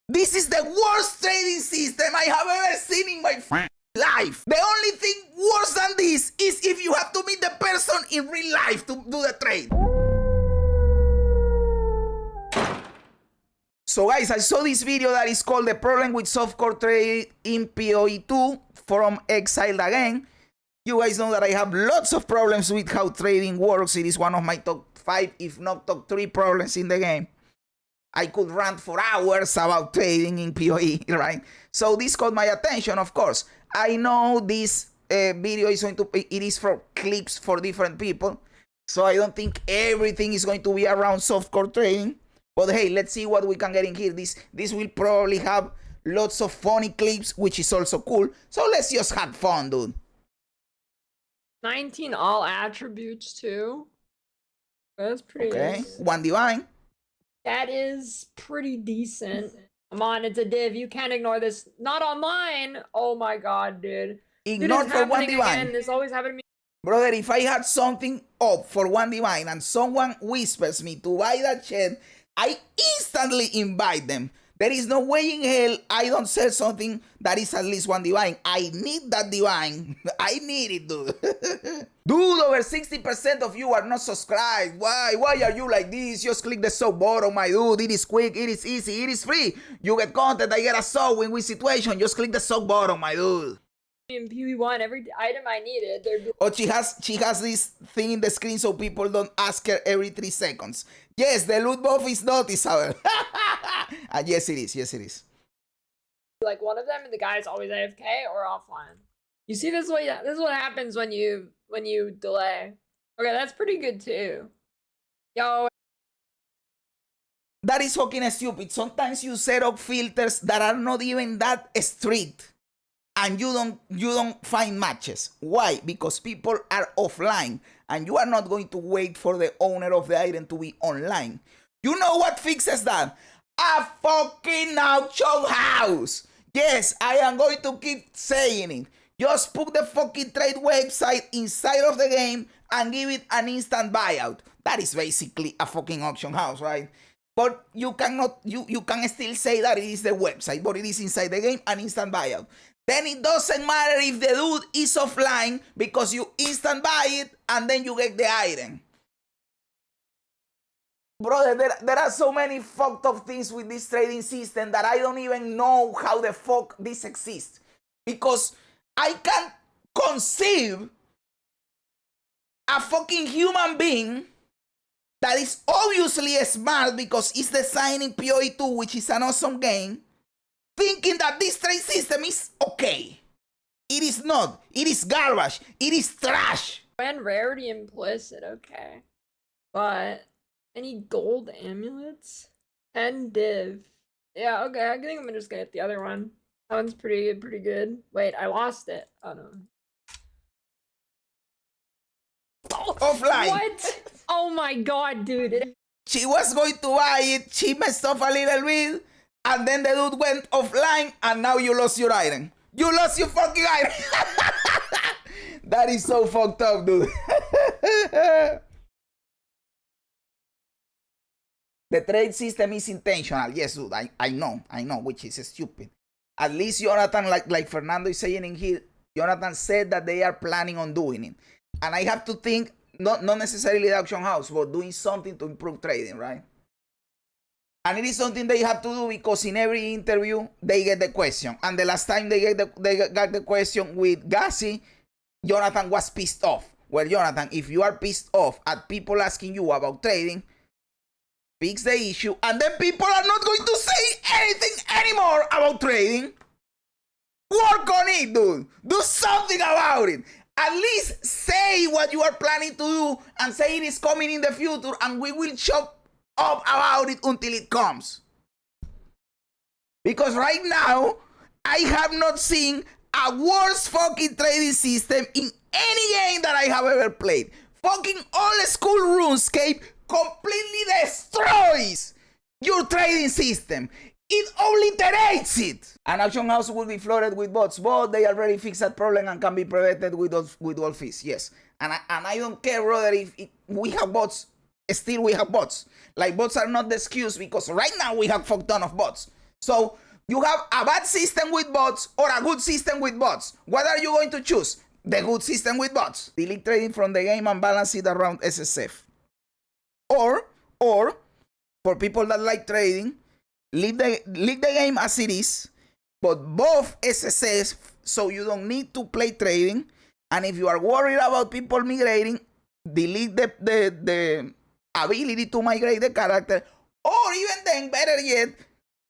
This is the worst trading system I have ever seen in my life. The only thing worse than this is if you have to meet the person in real life to do the trade. So guys, I saw this video that is called The Problem with Softcore Trade in PoE 2 from Exiled Again. You guys know that I have lots of problems with how trading works. It is one of my top 5, if not top 3 problems in the game. I could rant for hours about trading in PoE, right? So this caught my attention, of course. I know this video is going to be, it is for clips for different people. So I don't think everything is going to be around softcore trading. But hey, let's see what we can get in here. This will probably have lots of funny clips, which is also cool. So let's just have fun, dude. 19 all attributes too. That's pretty Okay, nice. 1 divine. That is pretty decent. Come on, it's a div. You can't ignore this. Not on mine. Oh my god, dude. Ignore for 1 divine. Again. This always happened to me. Brother, if I had something up for 1 divine and someone whispers me to buy that shit, I instantly invite them. There is no way in hell I don't sell something that is at least 1 divine. I need that divine. I need it, dude. Dude, over 60% of you are not subscribed. Why? Why are you like this? Just click the sub button, my dude. It is quick, it is easy, it is free. You get content, I get a sub win-win situation. Just click the sub button, my dude. In PoE1, every item I needed, there'd be Oh, she has this thing in the screen so people don't ask her every 3 seconds. Yes, the loot buff is noticeable. And yes, it is. Yes, it is. like one of them, and the guy's always AFK or offline. You see, this is what happens when you delay. Okay, that's pretty good too. Yo. That is fucking stupid. Sometimes you set up filters that are not even that strict, and you don't find matches. Why? Because people are offline, and you are not going to wait for the owner of the item to be online. You know what fixes that? A fucking auction house. Yes, I am going to keep saying it. Just put the fucking trade website inside of the game and give it an instant buyout. That is basically a fucking auction house, right? But you cannot, you can still say that it is the website, but it is inside the game, an instant buyout. Then it doesn't matter if the dude is offline because you instant buy it and then you get the item. Brother, there are so many fucked up things with this trading system that I don't even know how the fuck this exists. Because I can't conceive a fucking human being that is obviously smart because it's designed in PoE 2, which is an awesome game, thinking that this trade system is okay. It is not. It is garbage. It is trash. And rarity implicit, okay. But any gold amulets? 10 div. Yeah, okay, I think I'm gonna just get the other one. That one's pretty good. Wait, I lost it. Oh no. Offline. What? Oh my god, dude. She was going to buy it, she messed up a little bit, and then the dude went offline, and now you lost your item. You lost your fucking item. That is so fucked up, dude. The trade system is intentional. Yes, dude, I know, which is stupid. At least Jonathan, like Fernando is saying in here, Jonathan said that they are planning on doing it. And I have to think, not necessarily the auction house, but doing something to improve trading, right? And it is something they have to do because in every interview, they get the question. And the last time they got the question with Gassi, Jonathan was pissed off. Well, Jonathan, if you are pissed off at people asking you about trading, fix the issue, and then people are not going to say anything anymore about trading. Work on it, dude. Do something about it. At least say what you are planning to do and say it is coming in the future, and we will chop up about it until it comes. Because right now, I have not seen a worse fucking trading system in any game that I have ever played. Fucking old school RuneScape completely destroys your trading system. It obliterates it. An auction house will be flooded with bots, but they already fixed that problem and can be prevented with all fees. Yes, and I don't care, brother, if we have bots. Still, we have bots. Like, bots are not the excuse because right now we have fuck ton of bots. So you have a bad system with bots or a good system with bots. What are you going to choose? The good system with bots. Delete trading from the game and balance it around SSF. Or for people that like trading, leave the game as it is, but both SSS, so you don't need to play trading. And if you are worried about people migrating, delete the ability to migrate the character, or even then, better yet,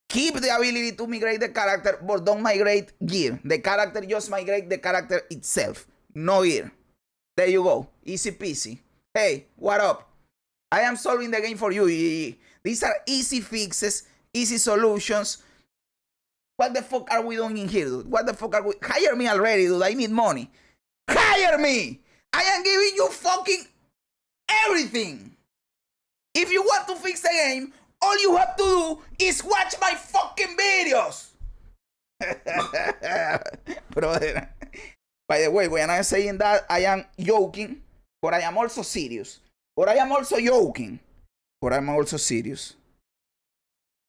keep the ability to migrate the character, but don't migrate gear. The character, just migrate the character itself. No gear. There you go. Easy peasy. Hey, what up? I am solving the game for you. These are easy fixes, easy solutions. What the fuck are we doing in here, dude? What the fuck are we? Hire me already, dude. I need money. Hire me! I am giving you fucking everything. If you want to fix the game, all you have to do is watch my fucking videos. Brother. By the way, when I'm saying that, I am joking, but I am also serious. But I am also joking, but I'm also serious.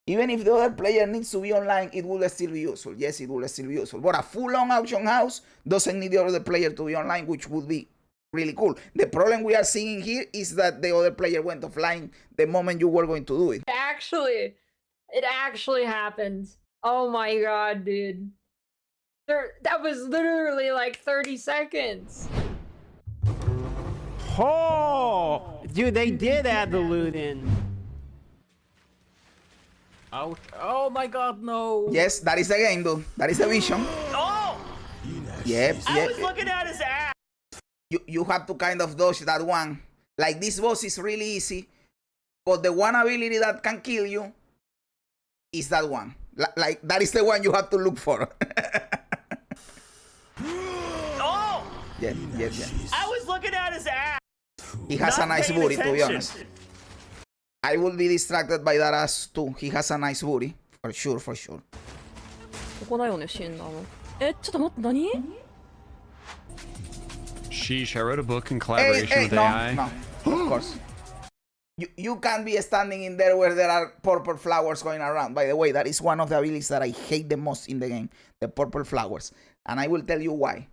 Even if the other player needs to be online, it will still be useful. Yes, it will still be useful. But a full-on auction house doesn't need the other player to be online, which would be really cool. The problem we are seeing here is that the other player went offline the moment you were going to do it. It actually happened. Oh my god, dude. That was literally like 30 seconds. Oh, dude, they did add the loot in. Oh my god, no. Yes, that is the game, dude. That is the vision. Oh! Yep, I was looking at his ass. You have to kind of dodge that one. Like, this boss is really easy, but the one ability that can kill you is that one. Like, that is the one you have to look for. Oh! Yeah. I was looking at his ass. He has a nice booty, to be honest. I will be distracted by that ass too. He has a nice booty. For sure. ここだよね、死んだの。ちょっと待って、何？ Sheesh, I wrote a book in collaboration with no, AI. No, of course. You can't be standing in there where there are purple flowers going around. By the way, that is one of the abilities that I hate the most in the game. The purple flowers. And I will tell you why.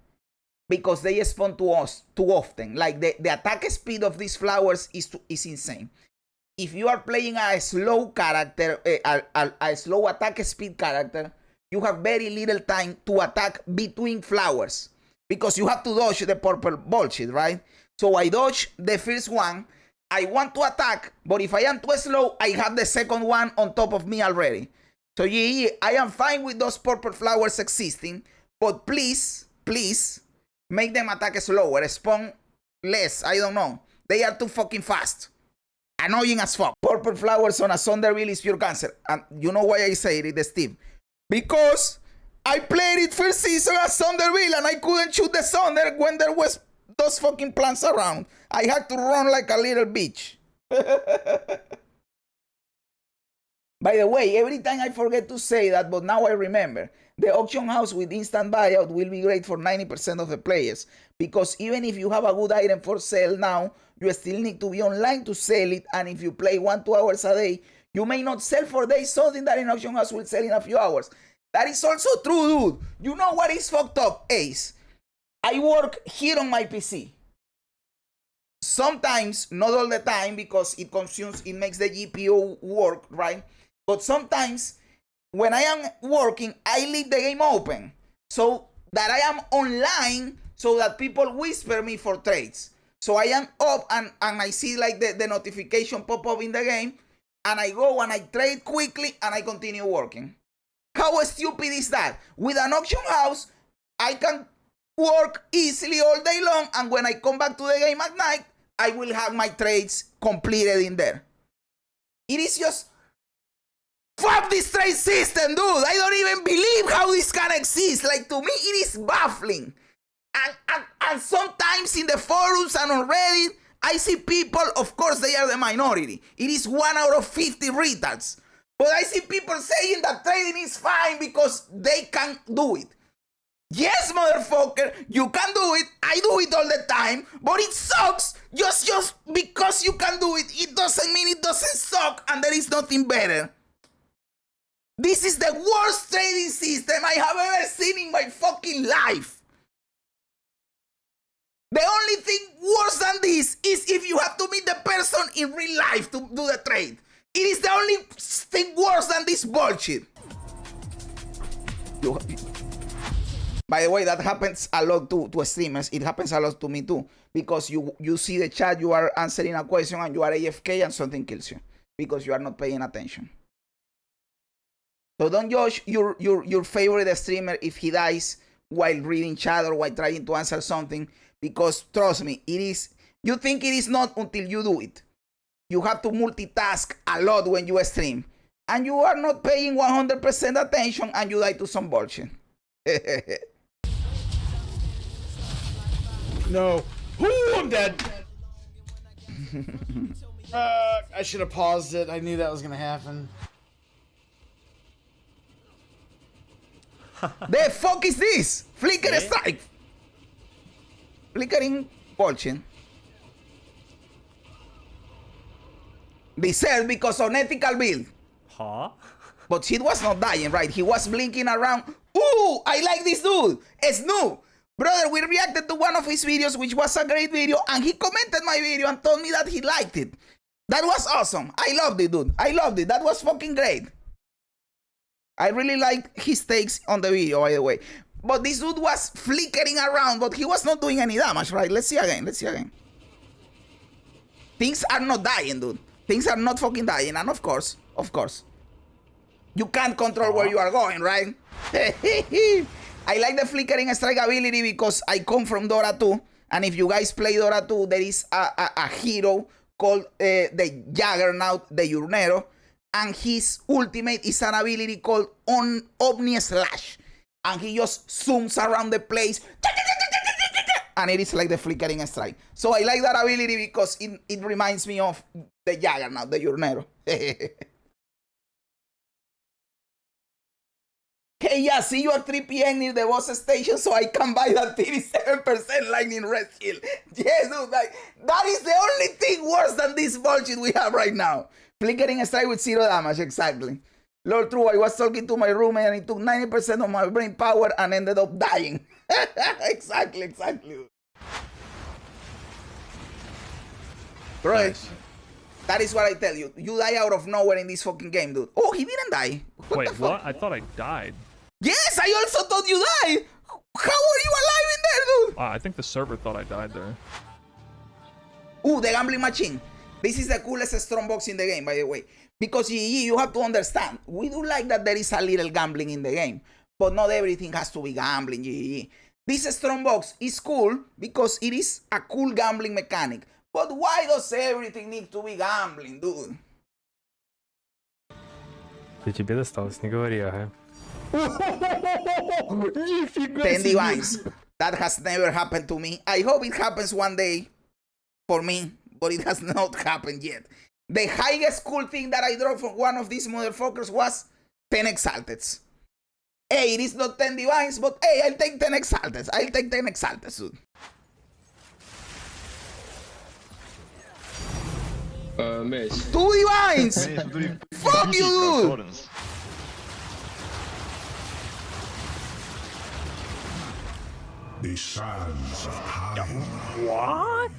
Because they spawn to us too often. Like, the attack speed of these flowers is insane. If you are playing a slow character, a slow attack speed character, you have very little time to attack between flowers because you have to dodge the purple bullshit, right? So I dodge the first one. I want to attack, but if I am too slow, I have the second one on top of me already. So yeah, I am fine with those purple flowers existing, but please, make them attack slower, spawn less, I don't know. They are too fucking fast. Annoying as fuck. Purple flowers on a Thunderbill is pure cancer. And you know why I say it, Steve? Because I played it first season as Thunderbill and I couldn't shoot the Thunder when there was those fucking plants around. I had to run like a little bitch. By the way, every time I forget to say that, but now I remember. The auction house with instant buyout will be great for 90% of the players. Because even if you have a good item for sale now, you still need to be online to sell it. And if you play 1-2 hours a day, you may not sell for days something that in auction house will sell in a few hours. That is also true, dude. You know what is fucked up, Ace? I work here on my PC. Sometimes, not all the time, because it makes the GPU work, right? But sometimes, when I am working, I leave the game open so that I am online so that people whisper me for trades. So I am up and I see like the notification pop up in the game and I go and I trade quickly and I continue working. How stupid is that? With an auction house, I can work easily all day long and when I come back to the game at night, I will have my trades completed in there. It is just... Fuck this trade system, dude. I don't even believe how this can exist. Like, to me, it is baffling. And sometimes in the forums and on Reddit, I see people, of course, they are the minority. It is 1 out of 50 retards. But I see people saying that trading is fine because they can do it. Yes, motherfucker, you can do it. I do it all the time. But it sucks. Just because you can do it, it doesn't mean it doesn't suck and there is nothing better. This is the worst trading system I have ever seen in my fucking life. The only thing worse than this is if you have to meet the person in real life to do the trade. It is the only thing worse than this bullshit. By the way, that happens a lot to streamers. It happens a lot to me too. Because you see the chat, you are answering a question and you are AFK and something kills you. Because you are not paying attention. So don't judge your favorite streamer if he dies while reading chat or while trying to answer something. Because trust me, it is. You think it is not until you do it. You have to multitask a lot when you stream. And you are not paying 100% attention and you die to some bullshit. No. Ooh, I'm dead. I should have paused it. I knew that was gonna happen. The fuck is this? Flicker strike. Flickering bullshit. Deserved because unethical build. Huh? But he was not dying, right? He was blinking around. Ooh, I like this dude. Snoop. Brother, we reacted to one of his videos, which was a great video, and he commented my video and told me that he liked it. That was awesome. I loved it, dude. I loved it. That was fucking great. I really liked his takes on the video, by the way. But this dude was flickering around, but he was not doing any damage, right? Let's see again. Let's see again. Things are not dying, dude. Things are not fucking dying. And of course, you can't control where you are going, right? I like the flickering strike ability because I come from Dora 2. And if you guys play Dora 2, there is a hero called the Juggernaut, the Urnero. And his ultimate is an ability called Omni Slash. And he just zooms around the place. And it is like the flickering strike. So I like that ability because it reminds me of the Juggernaut, the Urnero. Okay, yeah, see you at 3 p.m. near the boss station so I can buy that 37% lightning red shield. Yes, dude, like, that is the only thing worse than this bullshit we have right now. Flickering strike with 0 damage, exactly. Lord True, I was talking to my roommate and it took 90% of my brain power and ended up dying. Exactly. Bro, Nice. that is what I tell you. You die out of nowhere in this fucking game, dude. Oh, he didn't die. Wait, the fuck? what? I thought I died. Yes, I also thought you died. How are you alive in there, dude? I think the server thought I died there. Ooh, the gambling machine. This is the coolest strong box in the game, by the way. Because you have to understand, we do like that there is a little gambling in the game, but not everything has to be gambling. This strong box is cool because it is a cool gambling mechanic. But why does everything need to be gambling, dude? Я тебе досталось, не говори, ага. 10 divines. That has never happened to me. I hope it happens one day for me, but it has not happened yet. The highest cool thing that I dropped from one of these motherfuckers was 10 exalteds. Hey, it is not 10 divines, but hey, I'll take 10 exalteds. I'll take 10 exalteds, dude. Mace. 2 divines! Fuck you, dude! The sands of time. What?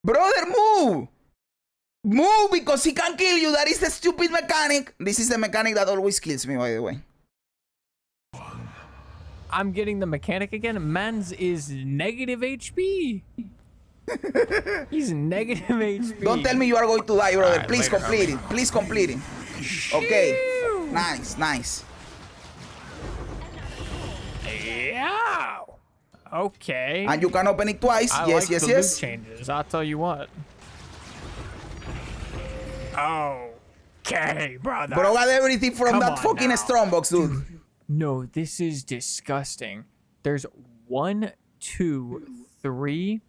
Brother, move! Move because he can kill you. That is the stupid mechanic. This is the mechanic that always kills me, by the way. I'm getting the mechanic again. Mans is negative HP. He's negative HP. Don't tell me you are going to die, brother. Right, Please later, complete it. Please complete it. Okay. Nice. Yeah. Okay. And you can open it twice. I Yes. like the loot changes. I'll tell you what. Okay, brother. Bro got everything from Come that on fucking now. strong box, dude. No, this is disgusting. There's 1, 2, 3,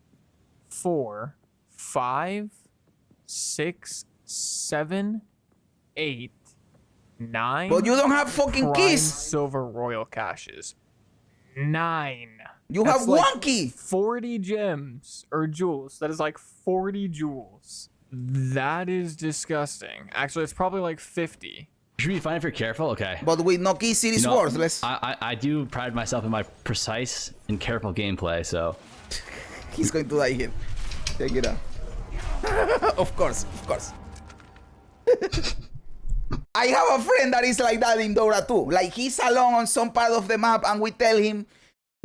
4, 5, 6, 7, 8, 9. But you don't have fucking prime keys. silver royal caches. 9. You That's have like 1 key. 40 gems or jewels. That is like 40 jewels. That is disgusting. Actually, it's probably like 50. You should be fine if you're careful. Okay. But with no kiss, it is worthless. I do pride myself in my precise and careful gameplay, so. He's going to die here. Take it out. Of course, of course. I have a friend that is like that in Dora too. Like he's alone on some part of the map and we tell him,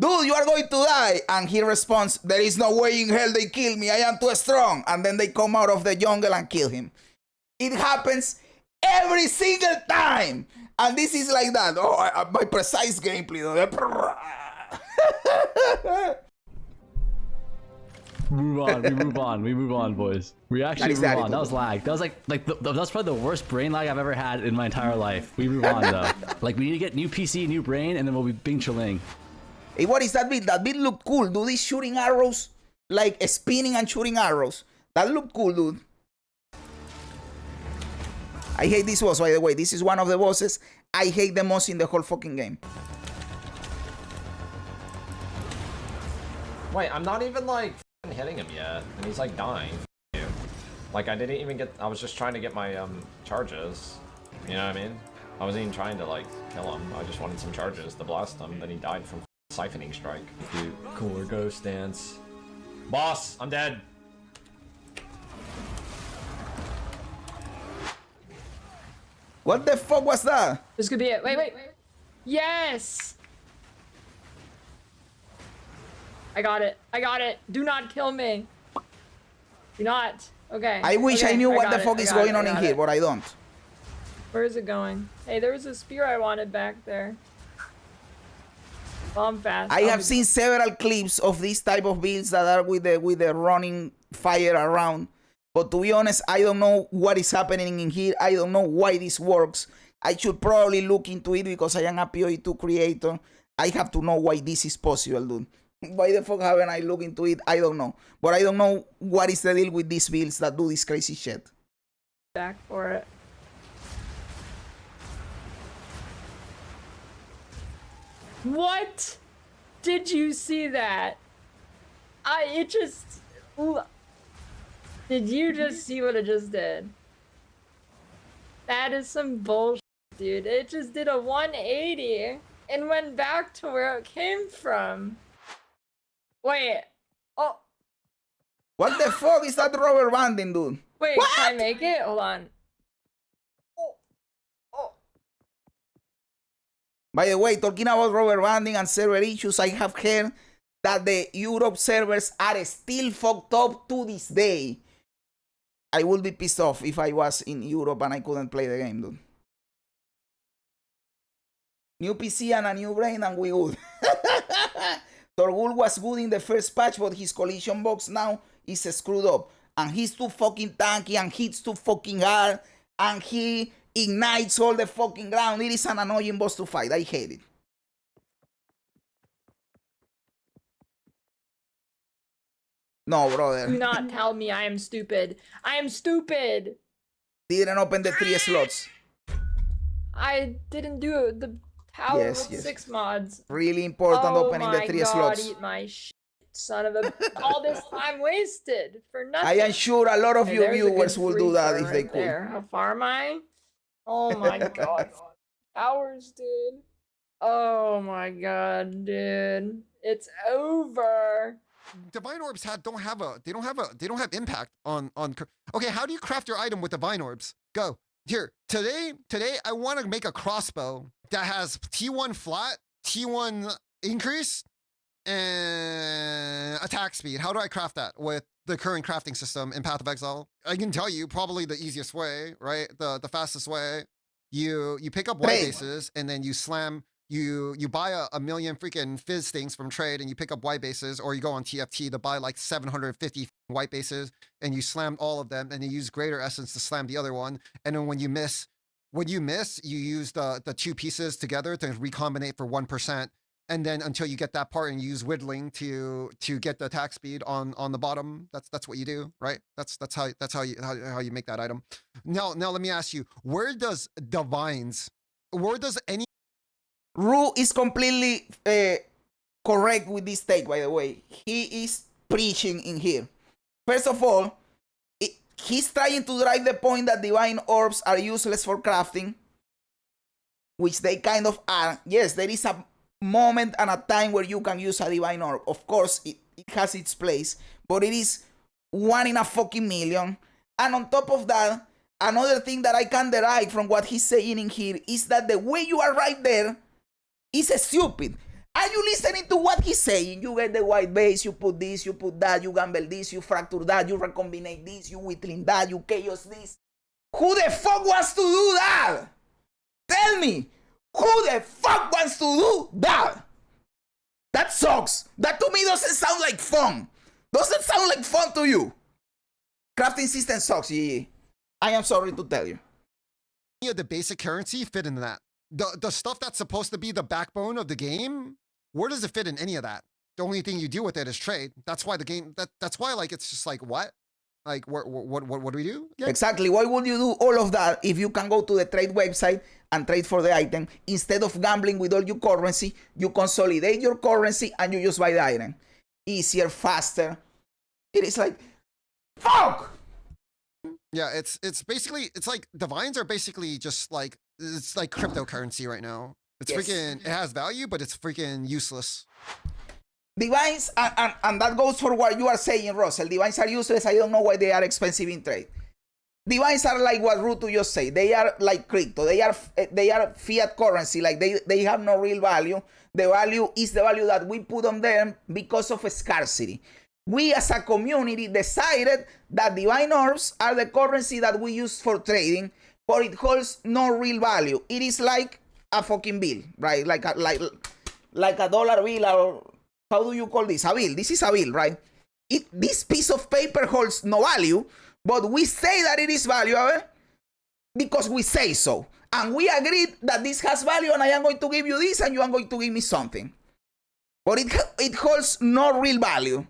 dude, you are going to die. And he responds, there is no way in hell they kill me. I am too strong. And then they come out of the jungle and kill him. It happens every single time. And this is like that. Oh, my precise gameplay. We move on, boys. We actually move on. That was lag. That was that's probably the worst brain lag I've ever had in my entire life. We move on though. Like we need to get new PC, new brain, and then we'll be Bing Chiling. Hey, what is that build? That build looked cool. Do these shooting arrows, like spinning and shooting arrows. That looked cool, dude. I hate this boss, by the way. This is one of the bosses I hate the most in the whole fucking game. Wait, I'm not even like hitting him yet, and he's like dying. Like I didn't even get. I was just trying to get my charges. You know what I mean? I wasn't even trying to like kill him. I just wanted some charges to blast him. Then he died from siphoning strike. Dude, cooler ghost dance. Boss, I'm dead. What the fuck was that? This could be it. Wait. Yes! I got it. Do not kill me. Do not. Okay. I wish I knew what the fuck is going on in here, but I don't. Where is it going? Hey, there was a spear I wanted back there. Bomb fast. I have seen several clips of this type of builds that are with the running fire around. But to be honest, I don't know what is happening in here. I don't know why this works. I should probably look into it because I am a PoE 2 creator. I have to know why this is possible, dude. Why the fuck haven't I looked into it? I don't know. But I don't know what is the deal with these builds that do this crazy shit. Back for it. What? Did you see that? Did you just see what it just did? That is some bullshit, dude. It just did a 180 and went back to where it came from. Wait. Oh. What the fuck is that rubber banding, dude? Wait, what? Can I make it? Hold on. By the way, talking about rubber banding and server issues, I have heard that the Europe servers are still fucked up to this day. I would be pissed off if I was in Europe and I couldn't play the game, dude. New PC and a new brain and we good. Torgul was good in the first patch, but his collision box now is screwed up. And he's too fucking tanky and hits too fucking hard. And he ignites all the fucking ground. It is an annoying boss to fight. I hate it. No, brother. Do not tell me I am stupid. I am stupid. Didn't open the 3 slots. I didn't do the tower with 6 mods. Really important opening the 3 slots. Eat my shit, son of a... All this time wasted for nothing. I am sure a lot of your viewers will do that if they could. How far am I? Oh my god. Hours, dude. Oh my god, dude. It's over. Divine orbs don't have impact on. Okay, how do you craft your item with divine orbs? Go. Here, today I want to make a crossbow that has T1 flat, T1 increase, and attack speed. How do I craft that with the current crafting system in Path of Exile? I can tell you probably the easiest way, right? The fastest way. You pick up white bases and then you slam. You buy a million freaking fizz things from trade and you pick up white bases, or you go on TFT to buy like 750 white bases and you slam all of them and you use greater essence to slam the other one. And then when you miss, you use the 2 pieces together to recombinate for 1%. And then until you get that part and you use whittling to get the attack speed on the bottom. That's what you do, right? That's how you make that item. Now let me ask you, where does any Ru is completely correct with this take, by the way. He is preaching in here. First of all, he's trying to drive the point that divine orbs are useless for crafting. which they kind of are. Yes, there is a moment and a time where you can use a divine orb. Of course, it has its place, but it is 1 in a fucking million. And on top of that, another thing that I can derive from what he's saying in here is that the way you are right there is stupid. Are you listening to what he's saying? You get the white base, you put this, you put that, you gamble this, you fracture that, you recombinate this, you whittling that, you chaos this. Who the fuck wants to do that? Tell me, who the fuck wants to do that? That sucks. That to me doesn't sound like fun. Doesn't sound like fun to you. Crafting system sucks, GG. I am sorry to tell you. Yeah, the basic currency fit into that. The stuff that's supposed to be the backbone of the game, where does it fit in any of that? The only thing you do with it is trade. That's why the game. That's why like it's just like what, like what do we do? Yeah. Exactly. Why would you do all of that if you can go to the trade website and trade for the item instead of gambling with all your currency? You consolidate your currency and you just buy the item. Easier, faster. It is like, fuck. Yeah, it's basically, it's like divines are basically just like, it's like cryptocurrency right now. It's freaking, it has value, but it's freaking useless. Divines, and that goes for what you are saying, Russell. Divines are useless. I don't know why they are expensive in trade. Divines are like what Ruto just said. They are like crypto. They are fiat currency. Like they have no real value. The value is the value that we put on them because of scarcity. We as a community decided that divine orbs are the currency that we use for trading, but it holds no real value. It is like a fucking bill, right? Like a dollar bill, or how do you call this? A bill. This is a bill, right? This piece of paper holds no value, but we say that it is valuable because we say so. And we agreed that this has value and I am going to give you this and you are going to give me something. But it holds no real value.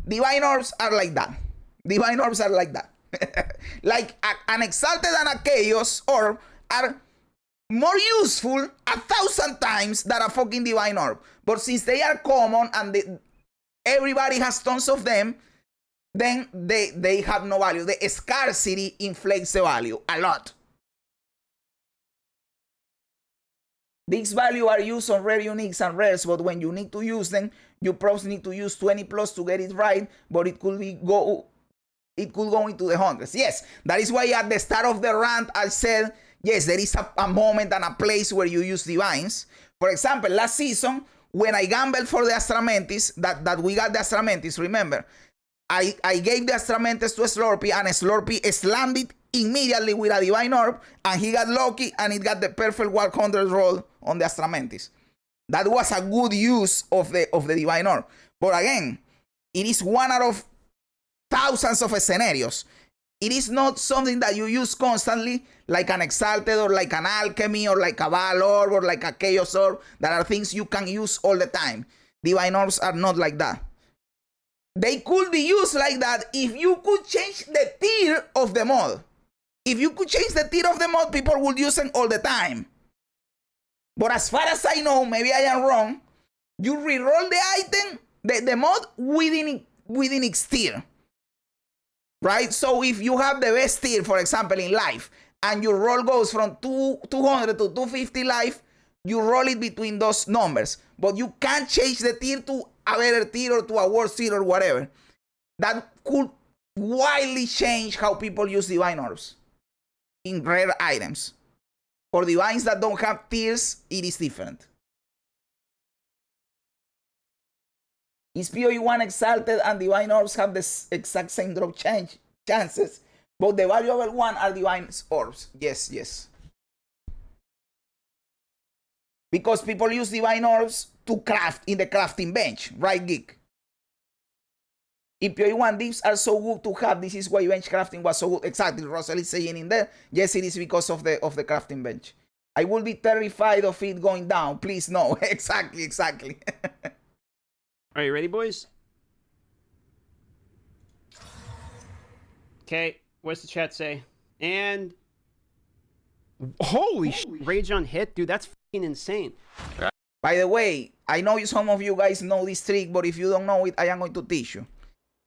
Divine orbs are like that. Divine orbs are like that. Like an exalted and a chaos orb are more useful 1,000 times than a fucking divine orb. But since they are common and everybody has tons of them, then they have no value. The scarcity inflates the value a lot. These values are used on rare uniques and rares, but when you need to use them, you probably need to use 20 plus to get it right, but it could go into the hundreds. Yes, that is why at the start of the rant I said, yes, there is a moment and a place where you use divines. For example, last season, when I gambled for the Astramentis, that we got the Astramentis, remember, I gave the Astramentis to Slurpee, and Slurpee slammed it immediately with a divine orb, and he got lucky, and it got the perfect 100 roll on the Astramentis. That was a good use of the divine orb. But again, it is one out of thousands of scenarios. It is not something that you use constantly, like an exalted or like an alchemy or like a Val orb or like a chaos orb. That are things you can use all the time. Divine orbs are not like that. They could be used like that if you could change the tier of the mod. If you could change the tier of the mod, people would use them all the time. But as far as I know, maybe I am wrong, you reroll the item, the mod within its tier. Right? So if you have the best tier, for example, in life, and your roll goes from 200 to 250 life, you roll it between those numbers. But you can't change the tier to a better tier or to a worse tier or whatever. That could wildly change how people use divine orbs in rare items. For divines that don't have tiers, it is different. Is PoE 1 exalted and divine orbs have the exact same drop chances, but the valuable one are divine orbs? Yes. Because people use divine orbs to craft in the crafting bench, right, Geek? If PoE 1 dips are so good to have, this is why bench crafting was so good. Exactly, Russell is saying in there. Yes, it is because of the crafting bench. I will be terrified of it going down. Please, no. Exactly. Are you ready, boys? Okay, what's the chat say? And holy rage on hit, dude, that's fucking insane. By the way, I know some of you guys know this trick, but if you don't know it, I am going to teach you.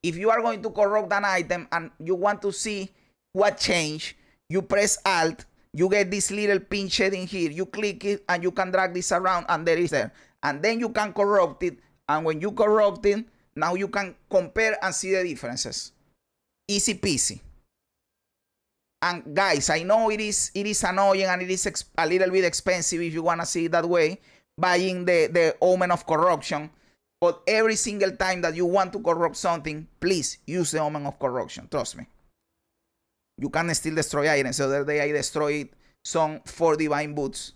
If you are going to corrupt an item and you want to see what changed, you press Alt you get this little pin shading here. You click it and you can drag this around and there is there. And then you can corrupt it. And when you corrupt it, now you can compare and see the differences. Easy peasy. And guys, I know it is annoying and it is a little bit expensive if you want to see it that way, buying the Omen of Corruption. But every single time that you want to corrupt something, please use the Omen of Corruption. Trust me. You can still destroy items. The other day I destroyed some 4 Divine Boots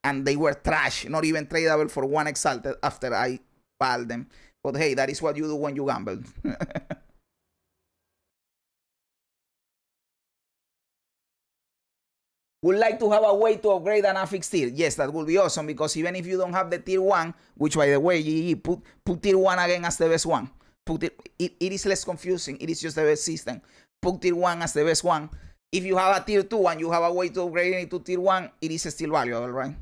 and they were trash, not even tradable for 1 Exalted after I balled them. But hey, that is what you do when you gamble. Would like to have a way to upgrade an affix tier. Yes, that would be awesome because even if you don't have the tier 1, which by the way, GG, put tier 1 again as the best one. It is less confusing. It is just the best system. Put tier 1 as the best one. If you have a tier 2 and you have a way to upgrade it to tier 1, it is still valuable, right?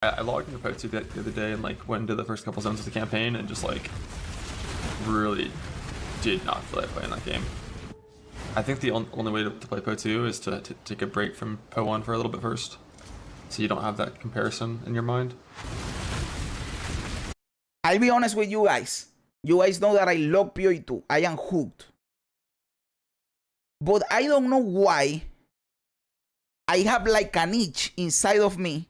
I logged into PoE the other day and like went into the first couple zones of the campaign and just like really did not feel like playing that game. I think the only way to play PoE is to take a break from PoE for a little bit first, so you don't have that comparison in your mind. I'll be honest with you guys. You guys know that I love PoE 2. I am hooked. But I don't know why I have like an itch inside of me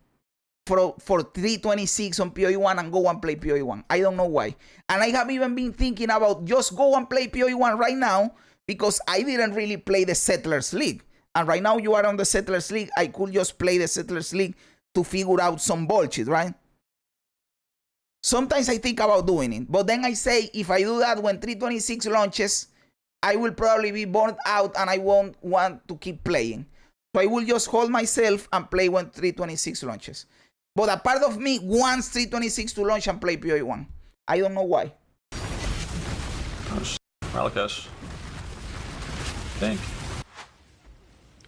for 326 on PoE 1 and go and play PoE 1. I don't know why. And I have even been thinking about just go and play PoE 1 right now because I didn't really play the Settlers League. And right now you are on the Settlers League. I could just play the Settlers League to figure out some bullshit, right? Sometimes I think about doing it. But then I say, if I do that when 326 launches, I will probably be burned out and I won't want to keep playing. So I will just hold myself and play when 326 launches. But a part of me wants 326 to launch and play PoE 1. I don't know why. Oh, Malakesh. Think.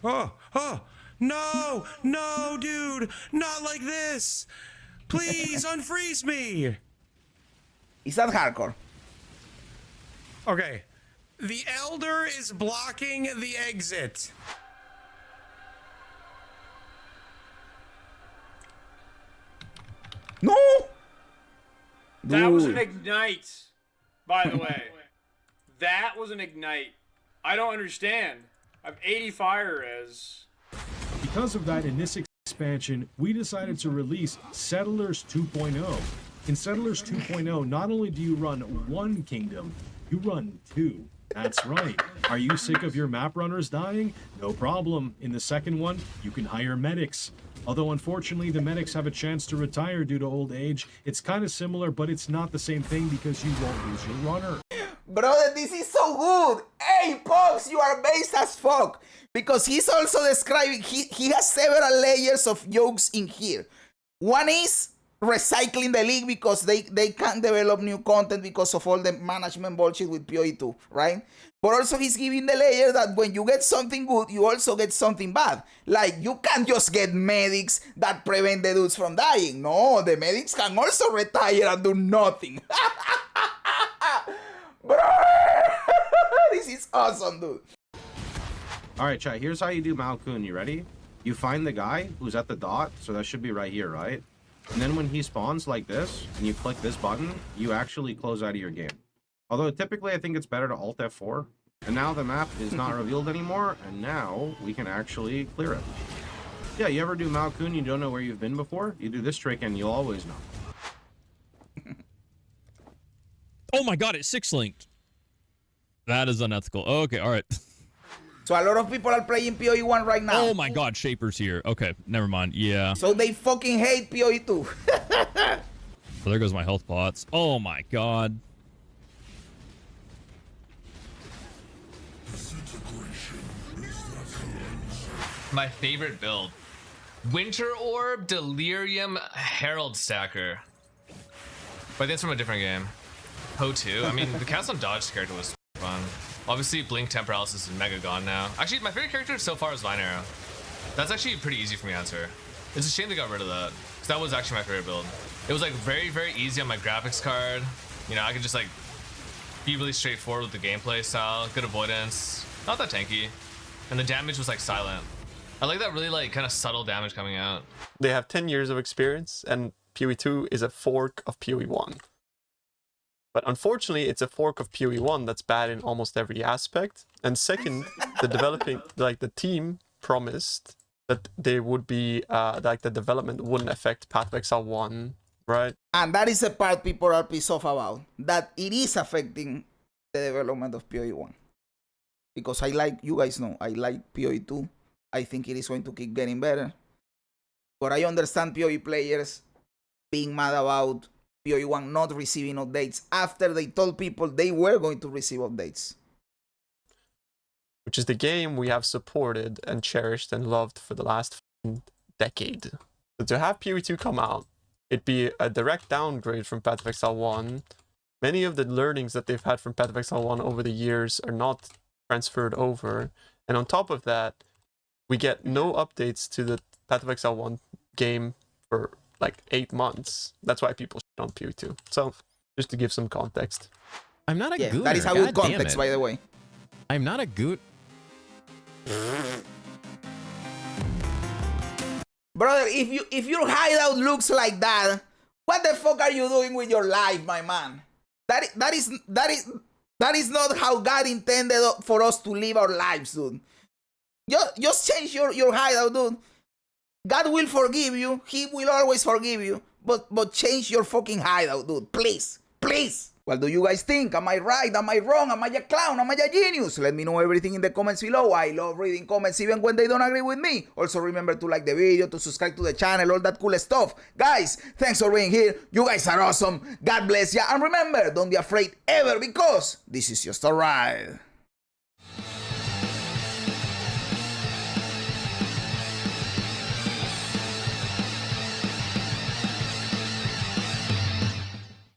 Oh, no, no, dude, not like this. Please unfreeze me. Is that hardcore? Okay. The Elder is blocking the exit. No! That was an ignite, by the way. That was an ignite. I don't understand. I have 80 fire res. Because of that, in this expansion, we decided to release Settlers 2.0. In Settlers 2.0, not only do you run 1 kingdom, you run 2. That's right. Are you sick of your map runners dying? No problem. In the second one, you can hire medics. Although unfortunately the medics have a chance to retire due to old age, it's kind of similar, but it's not the same thing because you won't lose your runner. Brother, this is so good. Hey, Pox, you are based as fuck. Because he's also describing, he has several layers of jokes in here. One is recycling the league because they can't develop new content because of all the management bullshit with PoE 2, right? But also he's giving the layer that when you get something good, you also get something bad. Like, you can't just get medics that prevent the dudes from dying. No, the medics can also retire and do nothing. Bro, this is awesome, dude. Alright, chat, here's how you do Malkun. You ready? You find the guy who's at the dot, so that should be right here, right? And then when he spawns like this, and you click this button, you actually close out of your game. Although typically I think it's better to Alt F4. And now the map is not revealed anymore, and now we can actually clear it. Yeah, you ever do Malkun, you don't know where you've been before? You do this trick and you'll always know. Oh my god, it's 6-linked. That is unethical. Okay, alright. So a lot of people are playing PoE 1 right now. Oh my god, Shaper's here. Okay, never mind. Yeah. So they fucking hate PoE 2. Well, there goes my health pots. Oh my god. My favorite build. Winter Orb, Delirium, Herald Stacker. But that's from a different game. PoE 2. I mean, the Cast on Dodge character was fun. Obviously, Blink Temporalis is mega gone now. Actually, my favorite character so far is Vine Arrow. That's actually pretty easy for me to answer. It's a shame they got rid of that. Because that was actually my favorite build. It was like very, very easy on my graphics card. You know, I could just like be really straightforward with the gameplay style. Good avoidance. Not that tanky. And the damage was like silent. I like that really like kind of subtle damage coming out. They have 10 years of experience, and PoE 2 is a fork of PoE 1. But unfortunately, it's a fork of PoE 1 that's bad in almost every aspect. And second, the team promised that they would be like the development wouldn't affect Path of Exile 1, right? And that is the part people are pissed off about, that it is affecting the development of PoE 1. Because you guys know, I like PoE 2. I think it is going to keep getting better. But I understand PoE players being mad about PoE 1 not receiving updates after they told people they were going to receive updates. Which is the game we have supported and cherished and loved for the last decade. So to have PoE 2 come out, it'd be a direct downgrade from Path of Exile 1. Many of the learnings that they've had from Path of Exile 1 over the years are not transferred over. And on top of that, we get no updates to the Path of Exile 1 game for like 8 months. That's why people shit on PoE 2. So, just to give some context. I'm not a gooner. That is a good context, by the way. I'm not a goot. Brother, if your hideout looks like that, what the fuck are you doing with your life, my man? That is not how God intended for us to live our lives, dude. Just change your hideout, dude. God will forgive you. He will always forgive you. But change your fucking hideout, dude. Please. Please. What do you guys think? Am I right? Am I wrong? Am I a clown? Am I a genius? Let me know everything in the comments below. I love reading comments even when they don't agree with me. Also remember to like the video, to subscribe to the channel, all that cool stuff. Guys, thanks for being here. You guys are awesome. God bless ya. And remember, don't be afraid ever, because this is just a ride.